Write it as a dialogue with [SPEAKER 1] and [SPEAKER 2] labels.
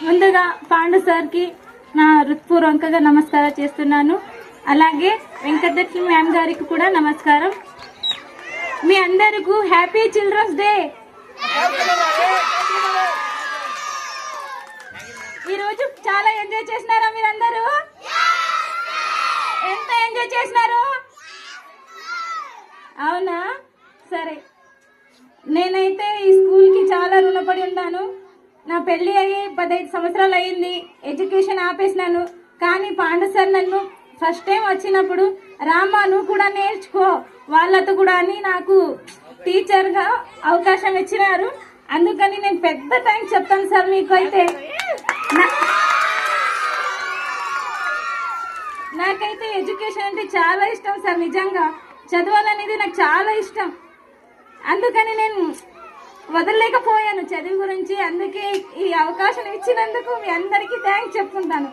[SPEAKER 1] ముందుగా పాండు సార్కి నా హృత్పూర్వకంగా నమస్కారం చేస్తున్నాను. అలాగే వెంకటలక్ష్మి మ్యామ్ గారికి కూడా నమస్కారం. మీ అందరికీ హ్యాపీ చిల్డ్రన్స్ డే. ఈరోజు చాలా ఎంజాయ్ చేసినారా మీరందరూ? ఎంత ఎంజాయ్ చేసినారు? అవునా? సరే, నేనైతే ఈ స్కూల్కి చాలా రుణపడి ఉన్నాను. నా పెళ్ళి అయ్యి 15 సంవత్సరాలు అయ్యింది. ఎడ్యుకేషన్ ఆపేసినాను. కానీ పాండు సార్ నన్ను ఫస్ట్ టైం వచ్చినప్పుడు రామా నువ్వు కూడా నేర్చుకో వాళ్ళతో కూడా అని నాకు టీచర్గా అవకాశం ఇచ్చినారు. అందుకని నేను పెద్ద థ్యాంక్స్ చెప్తాను సార్ మీకు. అయితే నాకైతే ఎడ్యుకేషన్ అంటే చాలా ఇష్టం సార్. నిజంగా చదవాలనేది నాకు చాలా ఇష్టం. అందుకని నేను వదలలేకపోయాను చదువు గురించి. అందుకే ఈ అవకాశం ఇచ్చినందుకు మీ అందరికీ థ్యాంక్స్ చెప్పుకుంటాను.